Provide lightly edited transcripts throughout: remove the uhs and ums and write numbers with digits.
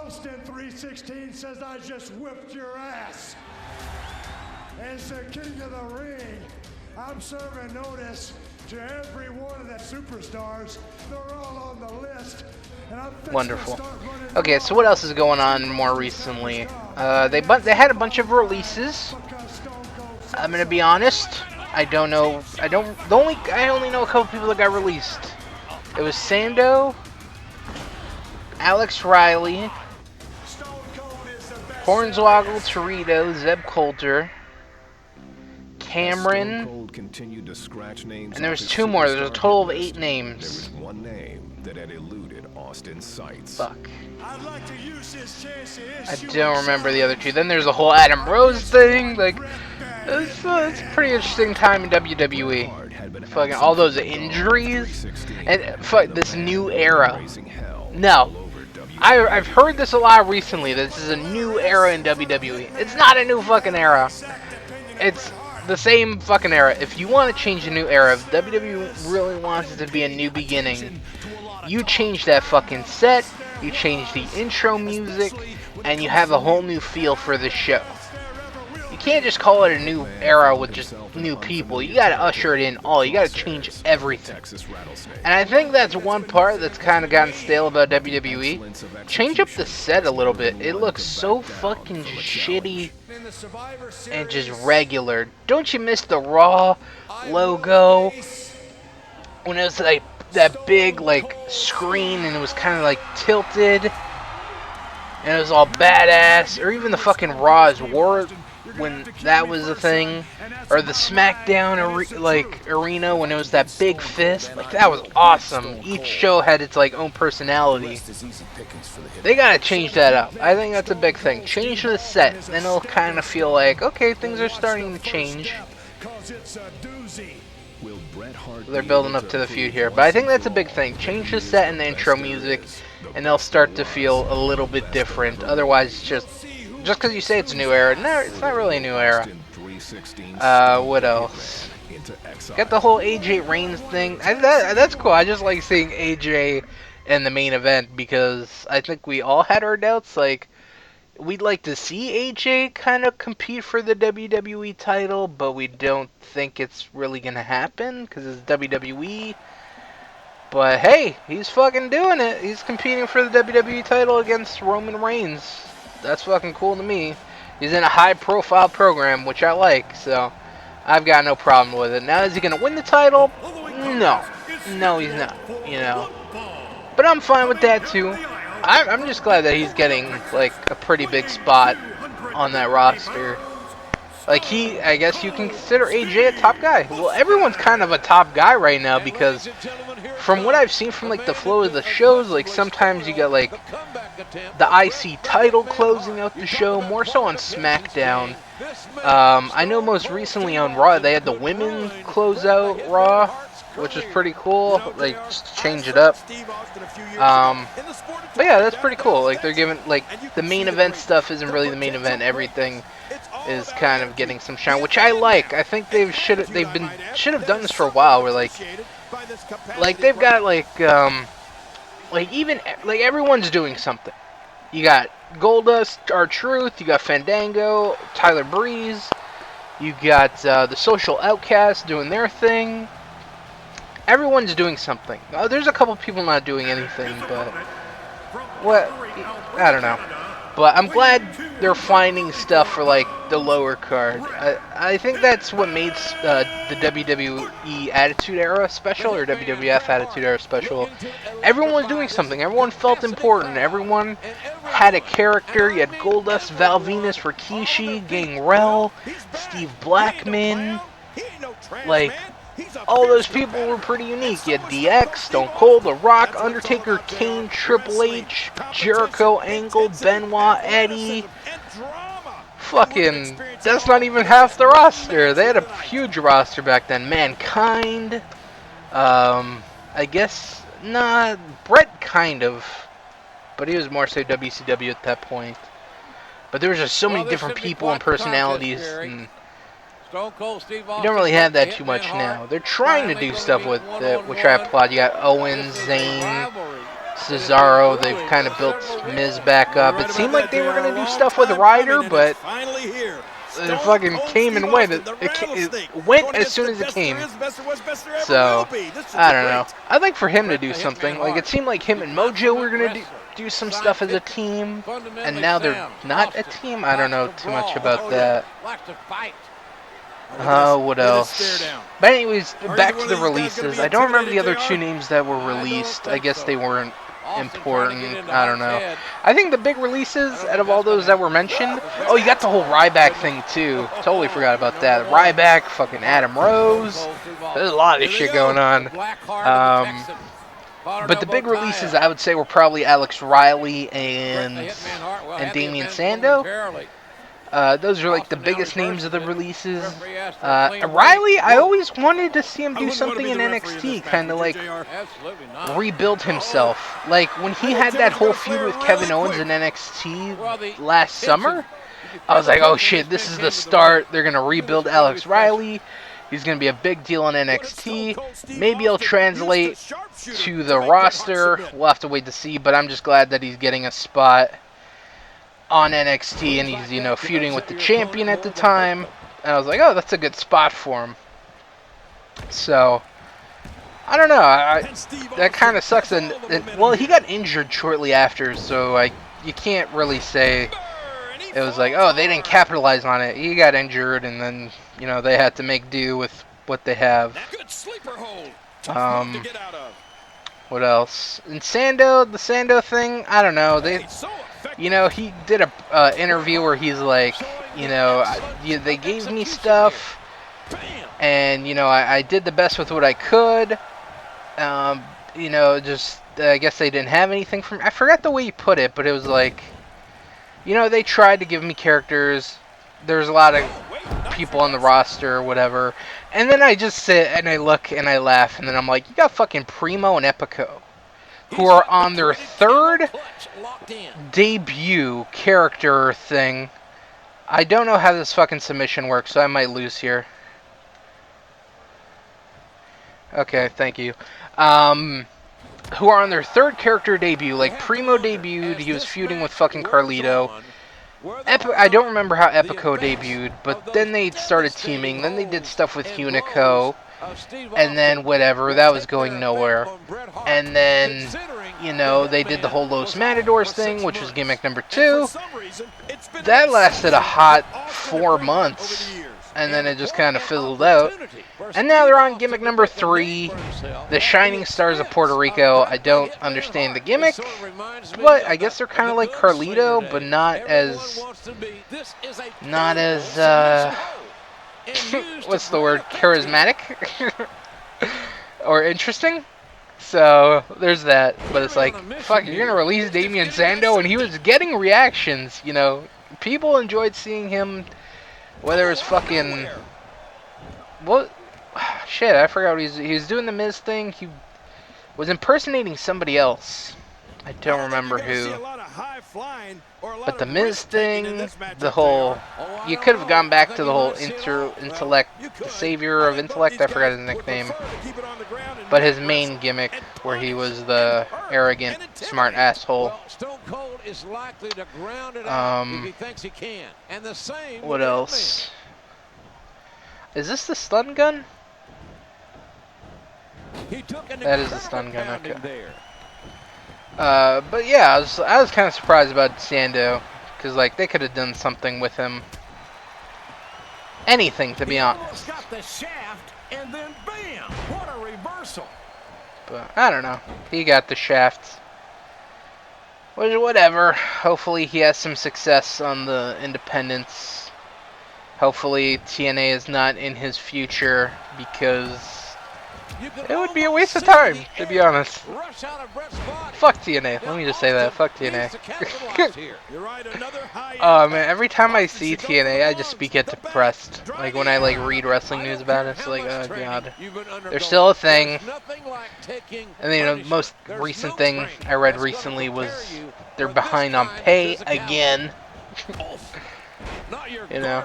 Austin 316 says I just whipped your ass. As the king of the ring, I'm serving notice to every one of the superstars. They're all on the list. And I'm wonderful. Okay, so what else is going on more recently? They had a bunch of releases. I'm gonna be honest. I don't know. I only know a couple people that got released. It was Sando, Alex Riley, Hornswoggle, Torito, Zeb Coulter, Cameron, and there was 2 more. There's a total of 8 names. There was one name that had eluded Austin's sights. Fuck. I don't remember the other 2. Then there's the whole Adam Rose thing. Like, it's a pretty interesting time in WWE. Fucking all those injuries and fuck this new era. No. I've heard this a lot recently. This is a new era in WWE. It's not a new fucking era. It's the same fucking era. If you want to change a new era, if WWE really wants it to be a new beginning, you change that fucking set, you change the intro music, and you have a whole new feel for the show. You can't just call it a new era with just new people. You gotta usher it in all. You gotta change everything. And I think that's one part that's kind of gotten stale about WWE. Change up the set a little bit. It looks so fucking shitty and just regular. Don't you miss the Raw logo? When it was like that big like screen and it was kind of like tilted. And it was all badass. Or even the fucking Raw's War when that was a thing, or the SmackDown arena when it was that big fist, like that was awesome. Each show had its like own personality. They gotta change that up. I think that's a big thing. Change the set, then it'll kind of feel like okay, things are starting to change. They're building up to the feud here, but I think that's a big thing. Change the set and the intro music, and they'll start to feel a little bit different. Otherwise, just because you say it's a new era, no, it's not really a new era. What else? Got the whole AJ Reigns thing. That's cool. I just like seeing AJ in the main event because I think we all had our doubts. Like, we'd like to see AJ kind of compete for the WWE title, but we don't think it's really going to happen because it's WWE. But hey, he's fucking doing it. He's competing for the WWE title against Roman Reigns. That's fucking cool to me. He's in a high-profile program, which I like, so I've got no problem with it. Now, is he going to win the title? No. No, he's not, you know. But I'm fine with that, too. I'm just glad that he's getting, like, a pretty big spot on that roster. Like, I guess you can consider AJ a top guy. Well, everyone's kind of a top guy right now because from what I've seen from, like, the flow of the shows, like, sometimes you got, like, the IC title closing out the show, more so on SmackDown. I know most recently on Raw, they had the women close out Raw, which was pretty cool. Like, just change it up. But yeah, that's pretty cool. Like, they're giving, like, the main event stuff isn't really the main event. Everything is kind of getting some shine, which I like. I think they should have done this for a while. Where like they've got like everyone's doing something. You got Goldust, R-Truth, you got Fandango, Tyler Breeze, you got the Social Outcasts doing their thing. Everyone's doing something. There's a couple people not doing anything, but I don't know. But I'm glad they're finding stuff for like the lower card. I think that's what made the WWE Attitude Era special, or WWF Attitude Era special. Everyone was doing something. Everyone felt important. Everyone had a character. You had Goldust, Val Venus, Rikishi, Gangrel, Steve Blackman. Like, all those people were pretty unique. You had DX, Stone Cold, The Rock, Undertaker, Kane, Triple H, Jericho, Angle, Benoit, Eddie. Fucking, that's not even half the roster. They had a huge roster back then. Mankind. I guess, nah, Brett kind of. But he was more so WCW at that point. But there was just so many different people and personalities. And you don't really have that too much now. They're trying to do stuff with it, which I applaud. You got Owens, Zayn, Cesaro. They've kind of built Miz back up. It seemed like they were going to do stuff with Ryder, but it fucking came and went. It went as soon as it came. So, I don't know. I'd like for him to do something. Like, it seemed like him and Mojo were going to do some stuff as a team, and now they're not a team. I don't know too much about that. What else? But anyways, back to the releases. I don't remember the other two names that were released. I guess they weren't important. I don't know. I think the big releases out of all those that were mentioned. Oh, you got the whole Ryback thing too. Totally forgot about that. Ryback, fucking Adam Rose. There's a lot of shit going on. But the big releases, I would say, were probably Alex Riley and Damian Sandow. Those are like the biggest names of the releases. Riley, I always wanted to see him do something in NXT, kind of like rebuild himself. Like when he had that whole feud with Kevin Owens in NXT last summer, I was like, oh shit, this is the start. They're going to rebuild Alex Riley. He's going to be a big deal in NXT. Maybe he'll translate to the roster. We'll have to wait to see, but I'm just glad that he's getting a spot on NXT, and he's, you know, feuding with the champion at the time. And I was like, oh, that's a good spot for him. So, I don't know. That kind of sucks. And, well, he got injured shortly after, so you can't really say it was like, oh, they didn't capitalize on it. He got injured, and then, you know, they had to make do with what they have. What else? And Sando, the Sando thing, I don't know. You know, he did a interview where he's like, you know, they gave me stuff, and, you know, I did the best with what I could. You know, just, I guess they didn't have anything from me. I forgot the way he put it, but it was like, you know, they tried to give me characters. There's a lot of people on the roster or whatever. And then I just sit and I look and I laugh, and then I'm like, you got fucking Primo and Epico, who are on their third debut character thing. I don't know how this fucking submission works, so I might lose here. Okay, thank you. Who are on their third character debut. Like, Primo debuted, he was feuding with fucking Carlito. I don't remember how Epico debuted, but then they started teaming. Then they did stuff with Hunico. And then whatever, that was going nowhere. And then, you know, they did the whole Los Matadors thing, which was gimmick number 2. That lasted a hot 4 months. And then it just kind of fizzled out. And now they're on gimmick number 3, the Shining Stars of Puerto Rico. I don't understand the gimmick, but I guess they're kind of like Carlito, but not as what's the word, charismatic or interesting. So there's that. But it's like, fuck, you're gonna release Damian Sandow, and he was getting reactions. You know, people enjoyed seeing him. Whether it's fucking what shit, I forgot what he was doing the Miz thing. He was impersonating somebody else. I don't remember who. But the Miz thing, the whole, you could have gone back to the whole intellect, the savior of intellect, I forgot his nickname. But his main gimmick, where he was the arrogant, smart asshole. What else? Is this the stun gun? That is the stun gun, okay. But yeah, I was kind of surprised about Sando, because like they could have done something with him. Anything, to be honest. Got the shaft, and then bam! What a reversal! But I don't know. He got the shaft. Whatever. Hopefully he has some success on the independents. Hopefully TNA is not in his future, because it would be a waste of time, to be honest. Fuck TNA. Let me just say that. Fuck TNA. Oh man, every time I see TNA, I just get depressed. Like when I like read wrestling news about it, it's like, oh god, they're still a thing. And then, you know, the most recent thing I read recently was they're behind on pay again. You know,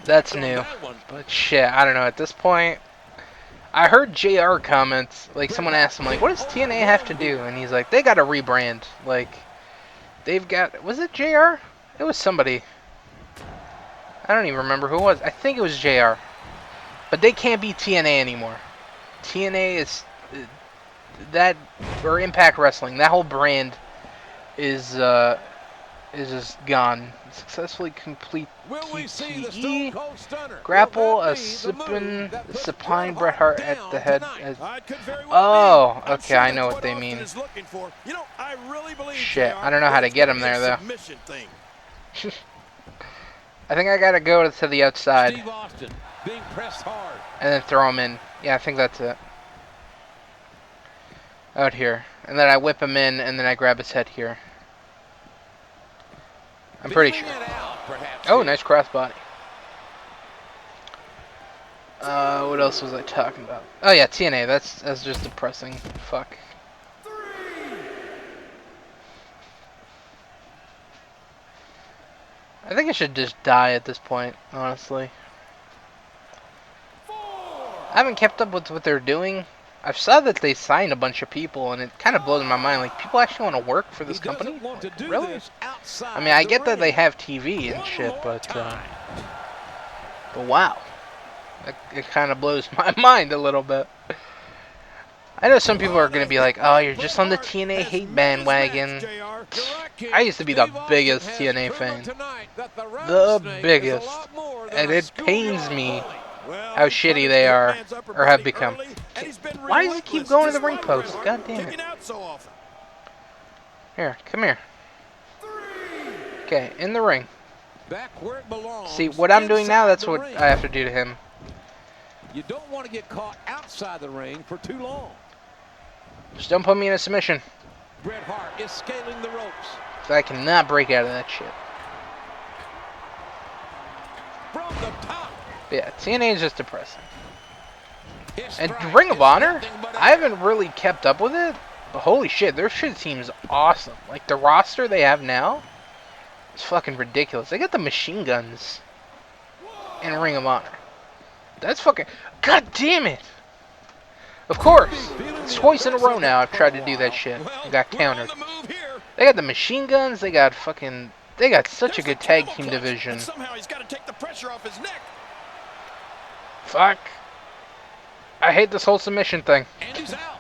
that's new. But shit, I don't know. At this point, I heard JR comments, like someone asked him, like, what does TNA have to do? And he's like, they got to rebrand. Like, they've got, was it JR? It was somebody. I don't even remember who it was. I think it was JR. But they can't be TNA anymore. TNA is, that, or Impact Wrestling, that whole brand is just gone. Successfully complete QTE. Grapple a supine Bret Hart at the head. Oh, okay, I know what they mean. Shit, I don't know how to get him there though. I think I gotta go to the outside and then throw him in. Yeah, I think that's it. Out here, and then I whip him in, and then I grab his head here. I'm pretty sure. Oh, nice crossbody. What else was I talking about? Oh yeah, TNA. That's just depressing. Fuck. I think I should just die at this point, honestly. I haven't kept up with what they're doing. I've saw that they signed a bunch of people, and it kind of blows my mind. Like, people actually want to work for this company? Like, really? I mean, I get that they have TV and shit, but wow. It kind of blows my mind a little bit. I know some people are going to be like, oh, you're just on the TNA hate bandwagon. I used to be the biggest TNA fan. The biggest. And it pains me how shitty they are, or have become. Why does he keep going to the ring post? God damn it. Here, come here. Okay, in the ring. See, what I'm doing now, that's what I have to do to him. You don't want to get caught outside the ring for too long. Just don't put me in a submission. Bret Hart is scaling the ropes. So I cannot break out of that shit. From the top. Yeah, TNA is just depressing. And Ring of Honor, I haven't really kept up with it, but holy shit, their shit seems awesome. Like, the roster they have now is fucking ridiculous. They got the machine guns in Ring of Honor. That's fucking... God damn it! Of course, it's twice in a row now I've tried to do that shit and got countered. They got the machine guns, they got fucking... They got such a good tag team division. Somehow he's got to take the pressure off his neck. Fuck. I hate this whole submission thing. And he's out.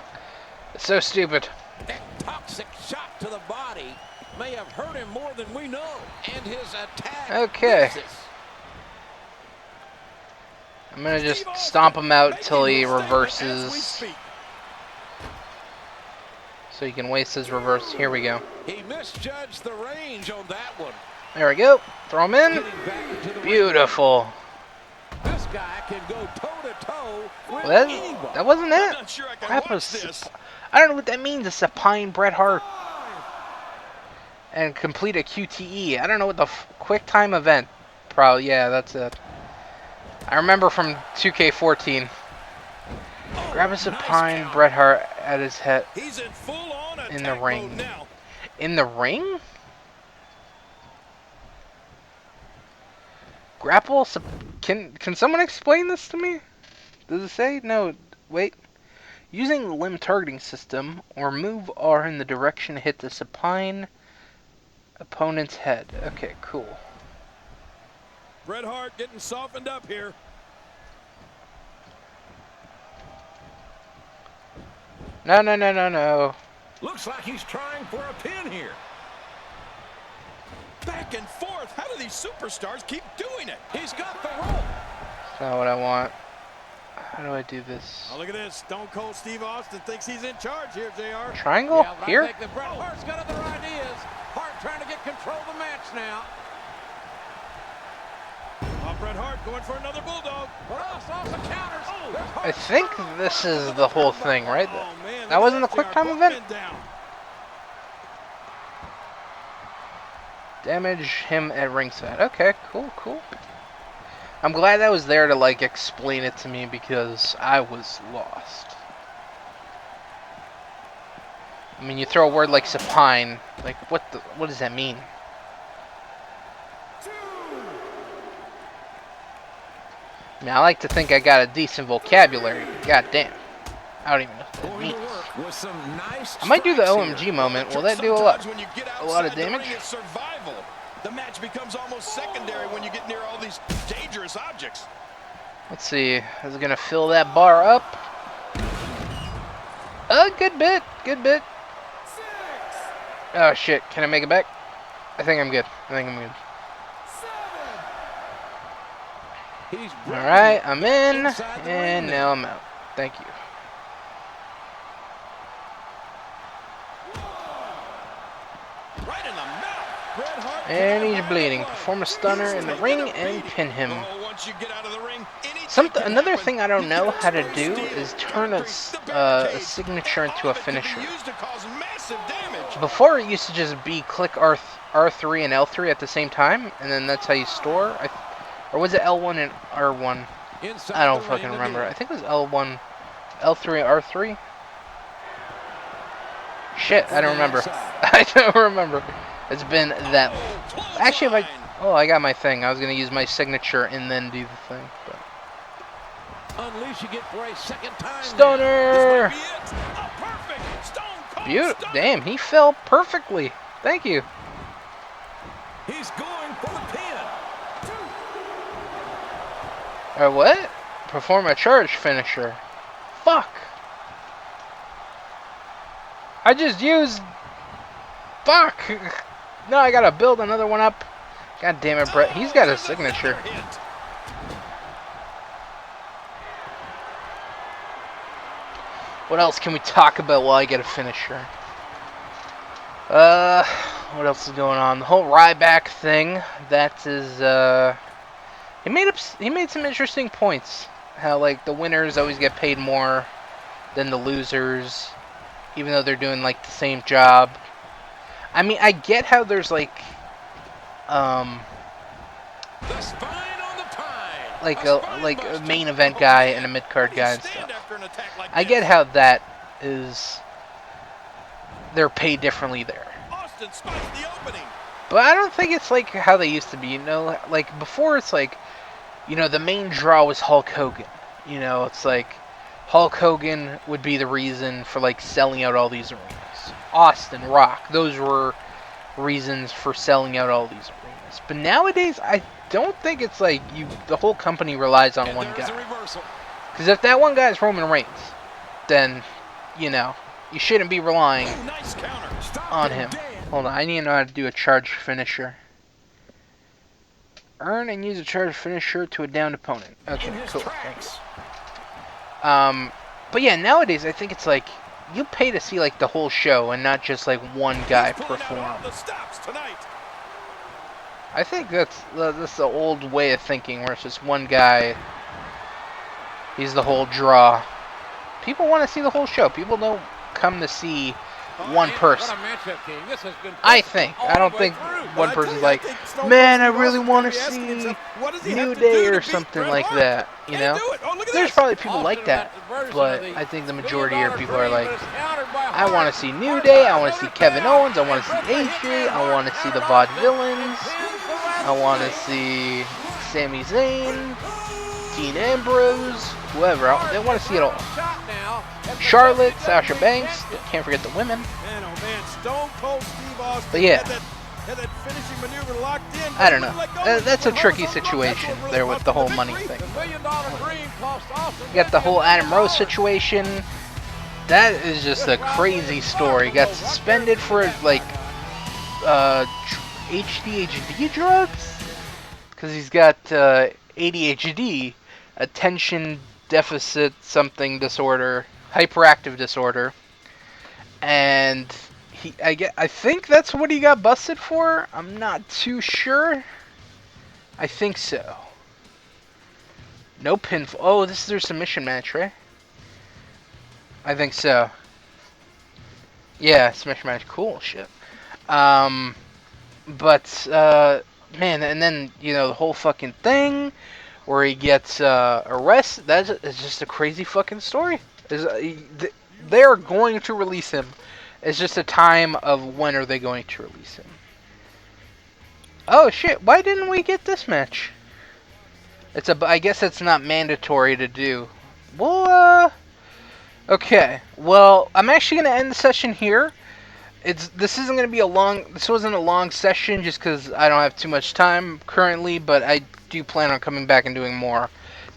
It's so stupid. That toxic shot to the body may have hurt him more than we know. And his attack. Okay. I'm gonna just stomp him out till he reverses. So he can waste his reverse. Here we go. He misjudged the range on that one. There we go. Throw him in. Beautiful. This guy can go toe-to-toe with Well, anyone. that wasn't it. Not sure I can Crap, watch this. I don't know what that means. A supine Bret Hart. And complete a QTE. I don't know what the quick time event. Probably, yeah, that's it. I remember from 2K14. Grab a supine Bret Hart at his head. He's in full-on In the ring. mode now. In the ring? Grapple? Can someone explain this to me? Does it say? No, wait. Using the limb targeting system or move R in the direction to hit the supine opponent's head. Okay, cool. Bret Hart getting softened up here. No, no, no, no, no. Looks like he's trying for a pin here. Back and forth. How do these superstars keep doing it? He's got the rope. That's not what I want. How do I do this? Oh, look at this. Stone Cold Steve Austin thinks he's in charge here, JR. Triangle? Yeah, but Here? I think that Bret Hart's got other ideas. Hart trying to get control of the match now. Oh, Bret Hart going for another bulldog. But also some counters. I think this is the whole thing, right? Oh, man, That wasn't the quick time event? Down. Damage him at ringside. Okay, cool, cool. I'm glad I was there to, like, explain it to me because I was lost. I mean, you throw a word like supine, like, what does that mean? I mean, I like to think I got a decent vocabulary. God damn. I don't even know what that Going means. to work with some nice I might do the strikes OMG here. moment. Will that do a lot of The damage? ring, it's survival. The match becomes almost secondary when you get near all these dangerous objects. Let's see. Is it going to fill that bar up? Good bit. Good bit. Oh, shit. Can I make it back? I think I'm good. Alright, I'm in. And now I'm out. Thank you. Right in the mouth. Bret Hart And he's bleeding. Perform a stunner in the ring and pin him. Once you get out of the ring, Another thing I don't know how to do is turn a signature into a finisher. Before it used to just be click R3 and L3 at the same time, and then that's how you store. Or was it L1 and R1? I don't fucking remember. I think it was L1, L3, R3. Shit, I don't remember. I don't remember. It's been that. Actually, if I got my thing. I was gonna use my signature and then do the thing, but. Unleash again for a second time. Stunner. Beautiful. Damn, he fell perfectly. Thank you. He's going for the pin. What? Perform a charge finisher. Fuck. I just used. Fuck. No, I gotta build another one up. God damn it, Bret. He's got a signature. What else can we talk about while I get a finisher? What else is going on? The whole Ryback thing. That is, he made some interesting points. How, like, the winners always get paid more than the losers, even though they're doing, like, the same job. I mean, I get how there's, like, like a main event guy and a mid-card guy and stuff. I get how that is, they're paid differently there. But I don't think it's like how they used to be, you know, like before it's like, you know, the main draw was Hulk Hogan. You know, it's like Hulk Hogan would be the reason for like selling out all these arenas. Austin, Rock, those were reasons for selling out all these arenas. But nowadays, I don't think it's like the whole company relies on one guy. Because if that one guy is Roman Reigns, then, you know, you shouldn't be relying on him. Hold on, I need to know how to do a charge finisher. Earn and use a charge finisher to a downed opponent. Okay, cool. Thanks. But yeah, nowadays I think it's like you pay to see like the whole show and not just like one guy perform. I think that's the old way of thinking, where it's just one guy. He's the whole draw. People want to see the whole show. People don't come to see one person. I think. I don't think one person's like, man, I really want to see New Day or something like that. You know? There's probably people like that, but I think the majority of people are like, I want to see New Day, I want to see Kevin Owens, I want to see AJ, I want to see the Vaudevillains, I want to see Sami Zayn, Dean Ambrose, whoever. They want to see it all. Charlotte, Sasha Banks, can't forget the women. But yeah, I don't know. That's a tricky situation there with the whole money thing. You got the whole Adam Rose situation. That is just a crazy story. Got suspended for like ADHD drugs because he's got ADHD, attention deficit something disorder, hyperactive disorder, and I think that's what he got busted for. I'm not too sure. I think so. No pinfall. Oh, this is their submission match, right? I think so. Yeah, submission match. Cool shit. Man, and then, you know, the whole fucking thing where he gets arrested. That is just a crazy fucking story. They're going to release him. It's just a time of when are they going to release him. Oh shit, why didn't we get this match? I guess it's not mandatory to do. Well, okay. Well, I'm actually gonna end the session here. This isn't gonna be a long. This wasn't a long session just because I don't have too much time currently, but I do plan on coming back and doing more.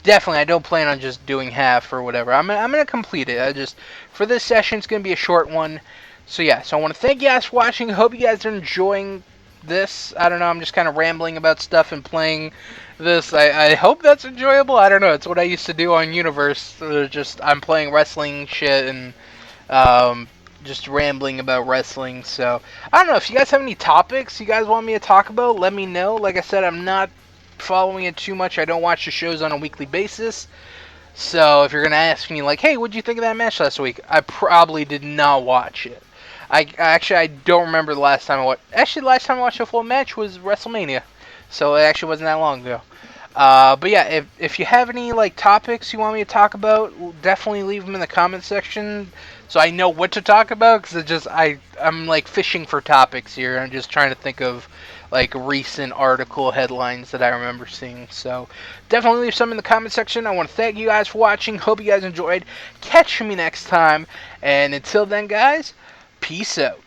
Definitely, I don't plan on just doing half or whatever. I'm gonna complete it. For this session, it's gonna be a short one. So yeah, so I want to thank you guys for watching. Hope you guys are enjoying this. I don't know, I'm just kind of rambling about stuff and playing this. I hope that's enjoyable. I don't know, it's what I used to do on Universe. I'm playing wrestling shit and just rambling about wrestling. So I don't know, if you guys have any topics you guys want me to talk about, let me know. Like I said, I'm not following it too much. I don't watch the shows on a weekly basis. So if you're going to ask me, like, hey, what'd you think of that match last week? I probably did not watch it. I don't remember the last time I watched. Actually, the last time I watched a full match was WrestleMania. So it actually wasn't that long ago. But yeah, if you have any like topics you want me to talk about, definitely leave them in the comment section so I know what to talk about. Because I'm like fishing for topics here. I'm just trying to think of like recent article headlines that I remember seeing. So definitely leave some in the comment section. I want to thank you guys for watching. Hope you guys enjoyed. Catch me next time. And until then, guys, peace out.